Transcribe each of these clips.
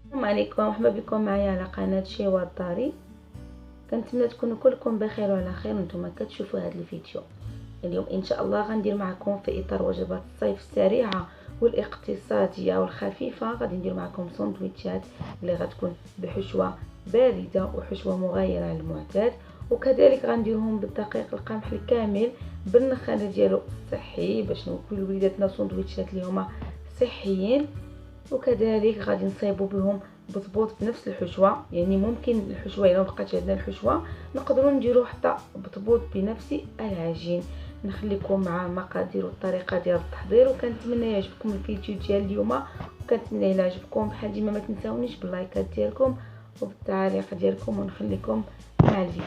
السلام عليكم، مرحبا بكم معايا على قناه شيوا الداري. كنتمنى تكونوا كلكم بخير وعلى خير وانتم كتشوفوا هذا الفيديو. اليوم ان شاء الله غندير معكم في اطار وجبات الصيف السريعه والاقتصاديه والخفيفه. غادي ندير معكم سندويتشات اللي غتكون بحشوه بارده وحشوه مغايره على المعتاد، وكذلك غنديرهم بالدقيق القمح الكامل بالنخاله ديالو صحي باش نوكلوا وليداتنا سندويتشات اللي هما صحيين. وكذلك غادي نصايبوا بهم بطبوط بنفس الحشوه، يعني ممكن الحشوه الا مبقاتش عندنا الحشوه نقدروا نديروا حتى بطبوط بنفس العجين. نخليكم مع المقادير والطريقه ديال التحضير، وكنتمنى يعجبكم الفيديو ديال اليوم، وكنتمنى الا عجبكم بحال ديما ما تنساونيش باللايكات ديالكم وبالتعاليق ديالكم، ونخليكم مع الفيديو.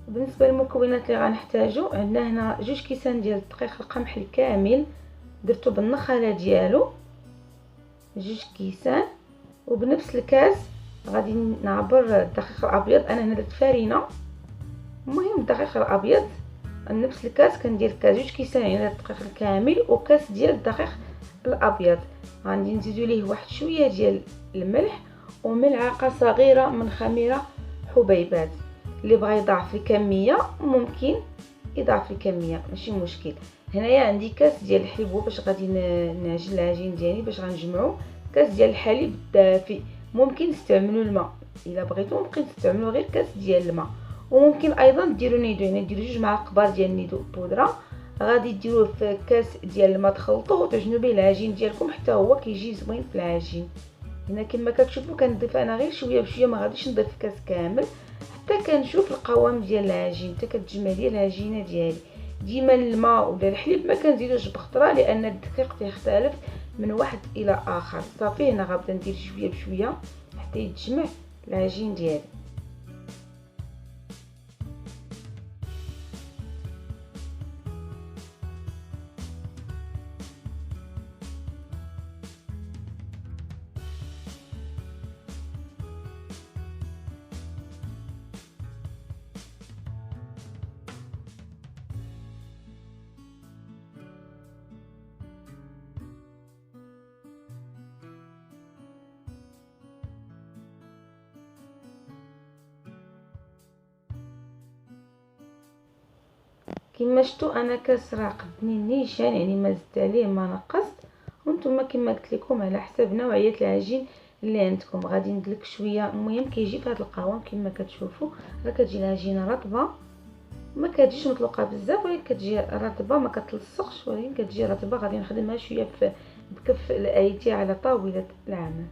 بالنسبه للمكونات اللي غنحتاجو، عندنا هنا 2 كيسان ديال الدقيق القمح الكامل درتو بالنخاله ديالو 2 كيسان. وبنفس الكاس غادي نعبر الدقيق الابيض، انا هنا درت فرينه. المهم الدقيق الابيض نفس الكاس كندير كاس 2 كيسان يعني الدقيق الكامل وكاس ديال الدقيق الابيض. غادي نزيدو ليه واحد شويه ديال الملح وملعقه صغيره من خميره حبيبات. اللي بغى يضاعف الكميه ممكن يضاعف الكميه، ماشي مشكل. هنايا عندي كاس ديال الحليب باش غادي نعجن العجين ديالي باش غنجمعو. كاس ديال الحليب دافي، ممكن تستعملوا الماء الا بغيتو، ممكن تستعملوا غير كاس ديال الماء. وممكن ايضا ديروا نيدو، يعني ديروا 2 معالق كبار ديال النيدو بودره. غادي ديروه في كاس ديال الماء تخلطوه وتعجنوا به العجين ديالكم حتى هو كيجي زوين في العجين. هنا كما كتشوفوا كنضيف انا غير شويه بشويه، ما غاديش نضيف كاس كامل حتى كنشوف القوام ديال العجين، حتى كتجمع لي العجينه ديالي. ديما الماء ولا الحليب ما كنزيدوش بخطره لان الدقيق تيختلف من واحد الى اخر. صافي هنا غنبدا ندير شويه بشويه حتى يتجمع العجين ديالي. كما شفتوا انا كاسره قدني نيشان، يعني ما زدت عليه ما نقصت. وانتم كما قلت لكم على حسب نوعيه العجين اللي عندكم غادي ندلك شويه. المهم كيجي في هذا القوام كما كتشوفوا، راه كتجي العجينه رطبه، ما كتجيش مطلوقه بزاف ولكن كتجي رطبه، ما كتلصقش ولكن كتجي رطبه. غادي نخدمها شويه بكف الايدي على طاوله العمل.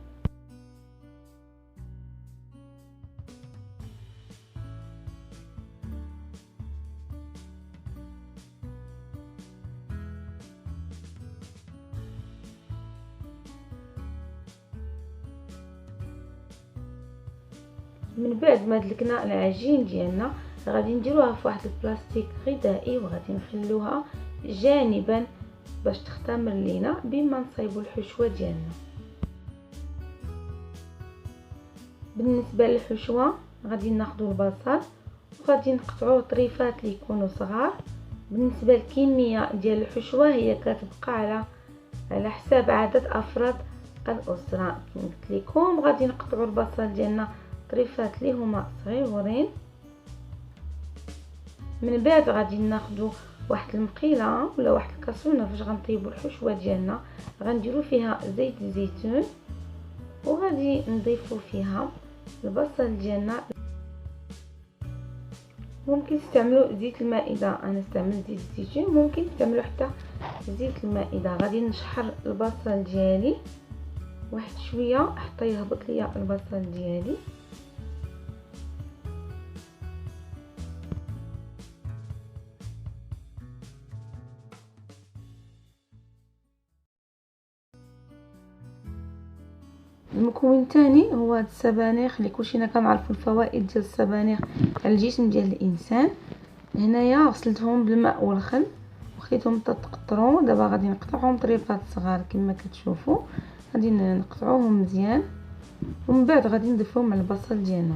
من بعد ما دلكنا العجين ديالنا غادي نديروها في واحد البلاستيك غذائي وغادي نخلوها جانبا باش تختمر لينا بما نصايبوا الحشوه ديالنا. بالنسبه للحشوه غادي ناخذوا البصل وغادي نقطعوه طريفات اللي يكونوا صغار. بالنسبه للكميه ديال الحشوه هي كتبقى على حساب عدد افراد الاسره. كما قلت لكم غادي نقطعوا البصل ديالنا طريفات اللي هما صغيورين. من بعد غادي ناخذوا واحد المقيله ولا واحد الكاسرونه فاش غنطيبوا الحشوه ديالنا، غنديروا فيها زيت الزيتون وغادي نضيفوا فيها البصل ديالنا ممكن تستعملوا زيت المائده، انا استعملت زيت الزيتون، ممكن تستعملوا حتى زيت المائده. غادي نشحر البصل ديالي واحد شويه حتى يهبط ليا البصل ديالي. المكون الثاني هو هاد السبانخ اللي كلشينا كنعرفوا الفوائد ديال السبانخ على الجسم ديال الانسان. هنايا غسلتهم بالماء والخل وخليتهم تقطروا. دابا غادي نقطعهم طريفات صغار كما كتشوفوا، غادي نقطعوهم مزيان ومن بعد غادي نضيفوهم على البصل ديالنا.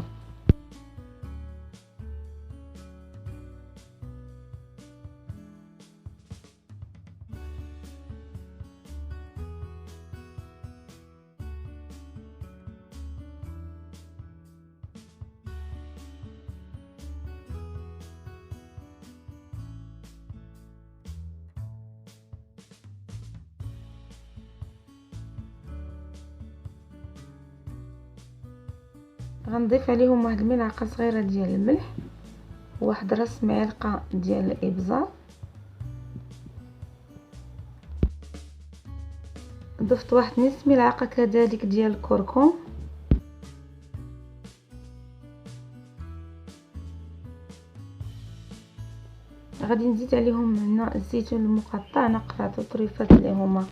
غنضيف عليهم واحد الملعقه صغيره ديال الملح وواحد راس معلقه ديال الابزار. ضفت واحد نصف ملعقه كذلك ديال الكركم. غادي نزيد عليهم هنا الزيتون المقطع، انا قطعته طريفات اللي هما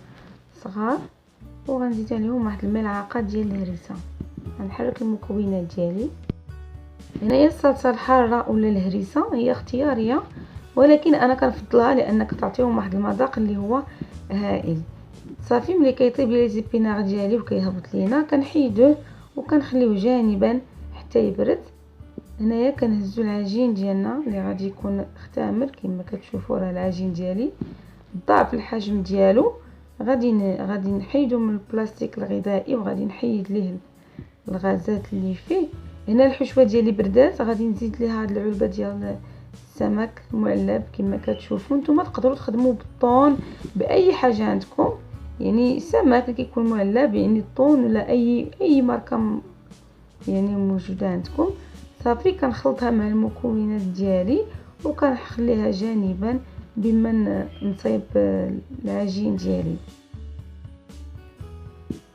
صغار، وغنزيد عليهم واحد الملعقه ديال الهريسه. غنحرك المكونات ديالي. هنايا الصلصه الحاره ولا الهريسه هي اختياريه، ولكن انا كنفضلها لان كتعطيهم واحد المذاق اللي هو هائل. صافي ملي كيطيب لي زيبينار ديالي وكيهبط لينا كنحيدوه وكنخليوه جانبا حتى يبرد. هنايا كنهزو العجين ديالنا اللي غادي يكون ختامر كما كتشوفوا. راه العجين ديالي ضاعف الحجم ديالو. غادي نحيدو من البلاستيك الغذائي وغادي نحيد ليه الغازات اللي فيه. هنا الحشوه ديالي بردات، غادي نزيد ليها هاد العلبه ديال السمك معلب كما كتشوفوا. نتوما تقدروا تخدموا بالطون باي حاجه عندكم، يعني السمك كيكون معلب يعني الطون ولا اي ماركه يعني موجوده عندكم. صافي كنخلطها مع المكونات ديالي وكنخليها جانبا بما نصايب العجين ديالي.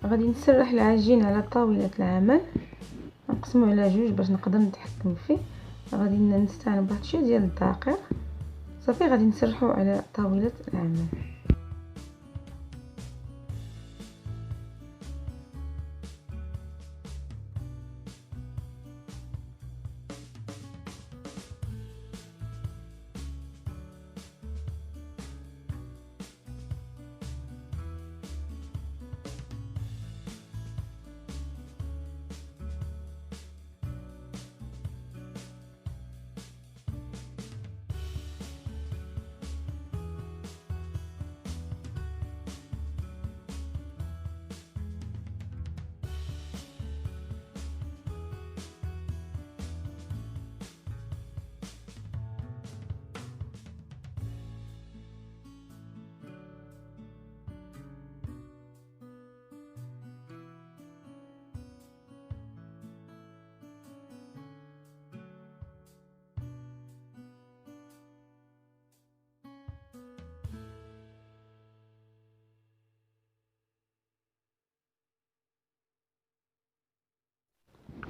غادي نسرح العجين على طاوله العمل، نقسمو على جوج باش نقدر نتحكم فيه. غادي نستعمل واحد شويه ديال الدقيق. صافي غادي نسرحو على طاوله العمل.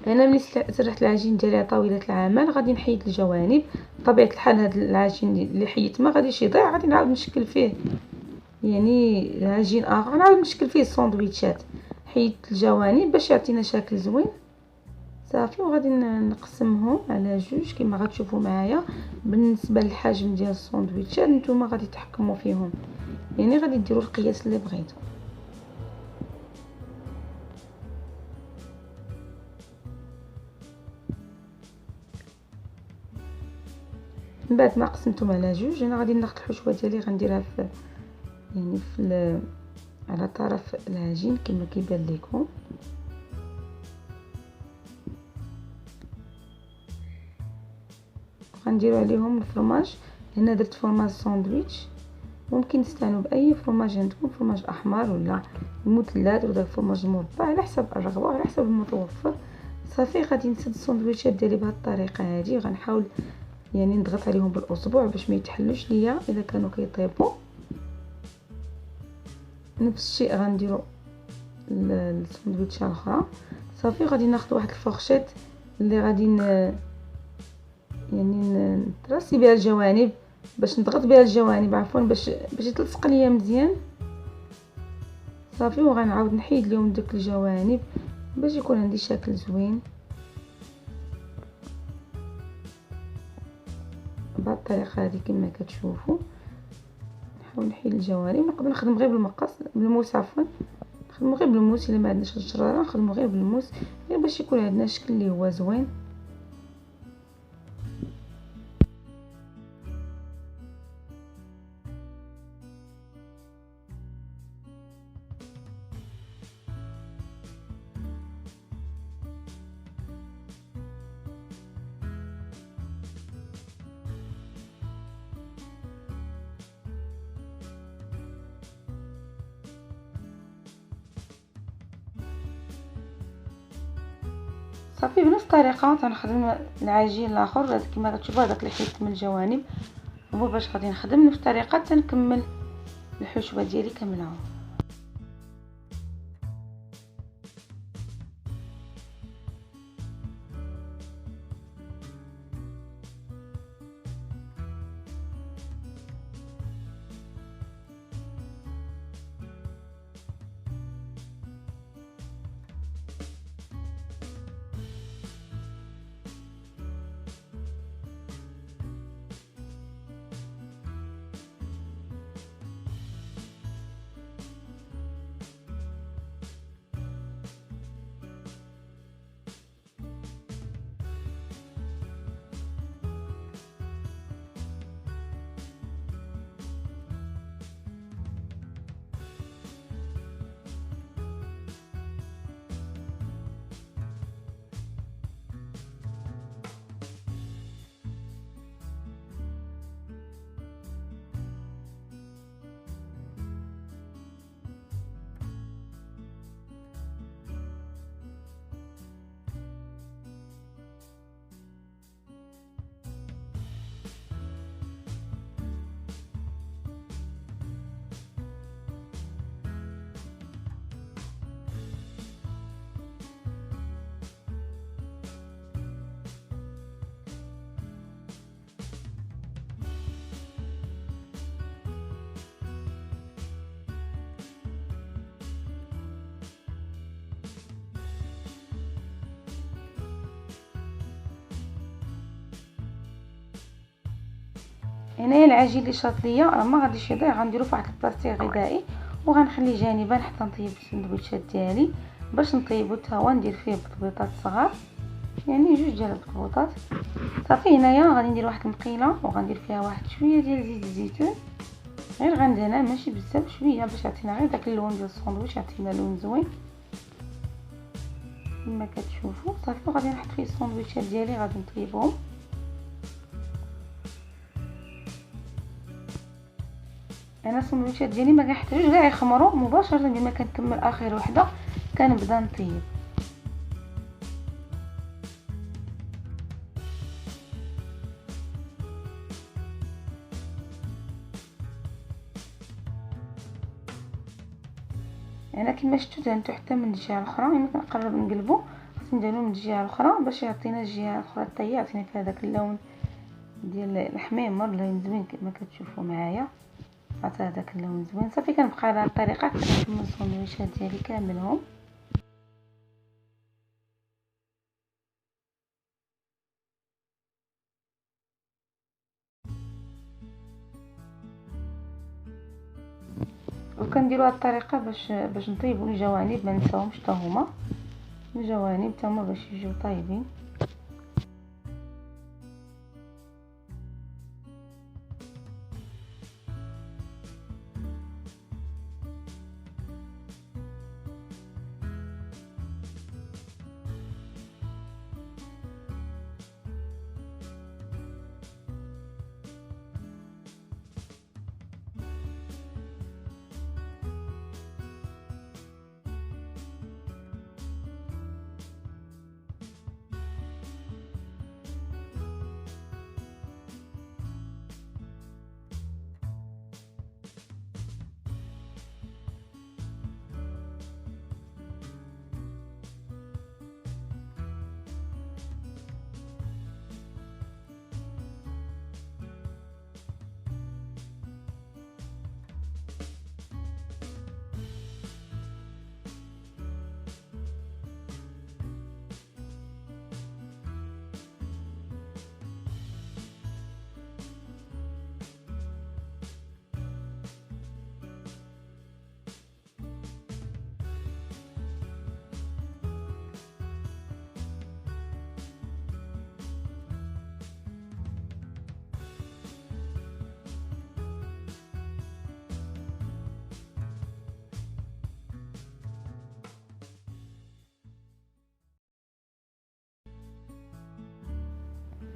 هنا ملي سرحت العجين ديالي على طاوله العمل غادي نحيد الجوانب. بطبيعه الحال هذا العجين اللي حيدت ما غاديش يضيع، غادي نعاود نشكل فيه يعني عجين اخر، نعاود نشكل فيه الساندويتشات. حيدت الجوانب باش يعطينا شكل زوين. صافي وغادي نقسمهم على جوج كما غتشوفوا معايا. بالنسبه للحجم ديال الساندويتشات نتوما غادي تحكموا فيهم، يعني غادي ديروا القياس اللي بغيتو. من بعد ما قسمتهم على جوج انا غادي ناخذ الحشوه ديالي غنديرها في يعني في على طرف العجين كما كيبان لكم. غنديروا عليهم الفرماج. هنا درت فرماج ساندويتش، ممكن تستعملوا باي فرماج عندكم، فرماج احمر ولا المثلث ولا فرماج مربع على حسب الرغبه وعلى حسب المتوفر. صافي غادي نسد الساندويتشات ديالي بهذه الطريقه هذه. غنحاول يعني نضغط عليهم بالاصبع باش ما يتحلوش ليا اذا كانوا كيطيبوا. نفس الشيء غنديروا الساندويتشه الاخرى. صافي غادي ناخذ واحد الفورشيط اللي غادي يعني نتراسي بها الجوانب باش نضغط بها الجوانب، عفوا باش تلصق ليا مزيان. صافي وغنعاود نحيد لهم داك الجوانب باش يكون عندي شكل زوين بهذه الطريقه هذه كما كتشوفوا. نحاول نحيد الجوانب، نقدر نخدم غير بالمقص بالموس، عفوا نخدمو غير بالموس الا ما عندناش الشراره نخدمو غير بالموس غير باش يكون عندنا شكل اللي هو زوين. صافي بنفس الطريقه تنخدم العجين الاخر كما كتشوفوا هذاك اللي حيدت من الجوانب، هو باش غادي نخدم نفس الطريقه تنكمل الحشوه ديالي كامله. هنايا العجين اللي شاط ليا راه ما غاديش يضيع، غنديرو في واحد البلاستيك غذائي وغنخليه جانبا حتى نطيب السندويتشات ديالي. باش نطيبو حتى هو ندير فيه بطبيطات صغار، يعني جوج ديال البطبيطات. صافي هنايا غادي ندير واحد المقيله وغندير فيها واحد شويه ديال زيت الزيتون، غير غندهنها ماشي بزاف، شويه باش يعطينا غير داك اللون ديال الساندويتش، يعطينا لون زوين كما كتشوفوا. صافي وغادي نحط فيه الساندويتشات ديالي غادي نطيبهم. انا السندويتشات ديالي ما كنحتاجوش كاع يخمروا، مباشره لما كنكمل اخر وحده كنبدا نطيب. انا كما شفتوا دهنتو حتى من الجهه الاخرى، يعني كنقرب نقلبو خصني نديرو من الجهه الاخرى باش يعطينا الجهه الاخرى حتى هي يعطينا فيها داك اللون ديال الحميمر اللي زوين كما كتشوفوا معايا، عطى هذاك اللون زوين. صافي كنبقى على هذه الطريقه كنكمل السندويشات ديالي كاملهم. وكنديروا هذه الطريقه باش نطيبوا الجوانب ما نساوهمش حتى هما الجوانب حتى هما باش يجيو طايبين.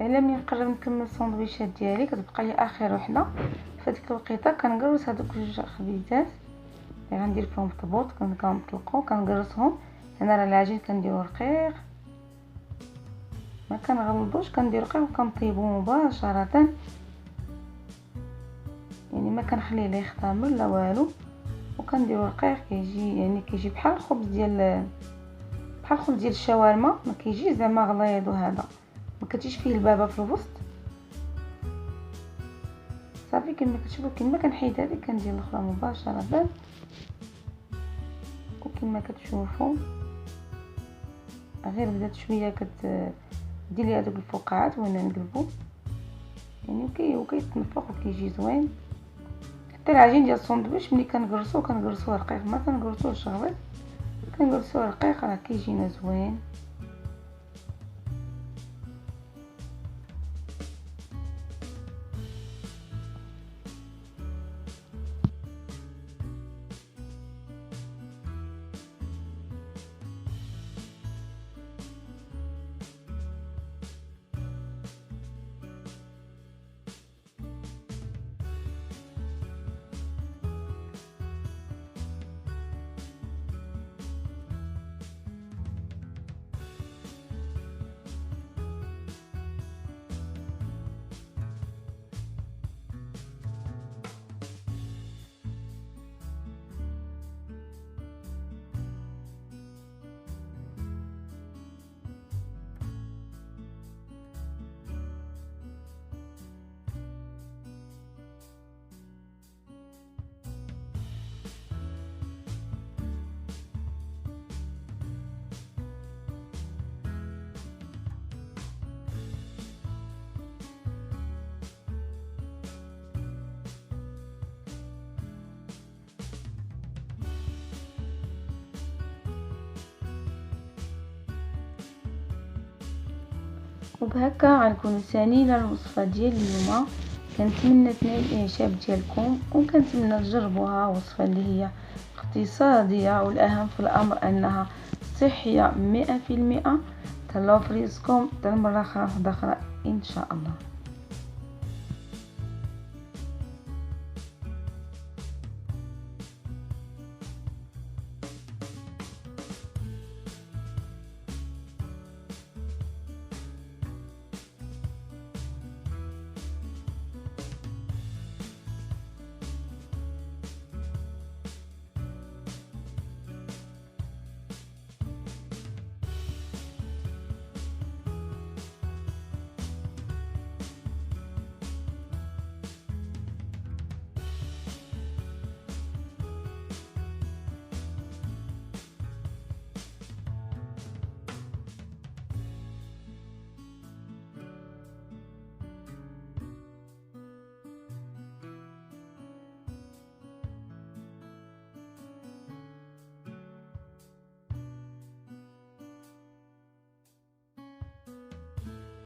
على ملي نقرب نكمل الساندويشات ديالي كتبقى لي اخر وحده. فديك الوقيته كنقرص هذوك جوج خبيزات اللي غندير فيهم الطبوط، كنطلقو كنقرصهم. هنا راه العجين كنديرو رقيق، ما كنغلظوش، كنديرو رقيق وكنطيبو مباشره، يعني ما كنخليه لا يختمر لا والو، وكنديرو رقيق كيجي يعني كيجي بحال الخبز ديال الشاورما، ما كيجي زعما غليظ وهذا، ما كتجيش فيه البابه في الوسط. صافي كما كتشوفوا كما كنحيد هذه كندير الاخرى مباشره، وكما كتشوفوا غير بدات شويه كدير لي هذوك الفقاعات وانا نقلبو، يعني وكيتنفخ وكيجي زوين. حتى العجين ديال الساندويتش ملي كنقرصوه رقيق، ما كنقرصوش غليظ، كنقرصوه رقيق راه كيجينا زوين. وبهكا غنكونوا سالينا الوصفه ديال اليوم. كنتمنى تنال الاعجاب ديالكم، وكنتمنى تجربوها، وصفه اللي هي اقتصاديه والاهم في الامر انها صحيه 100%. تهلاو في رزقكم، حتى المره اخرى ان شاء الله.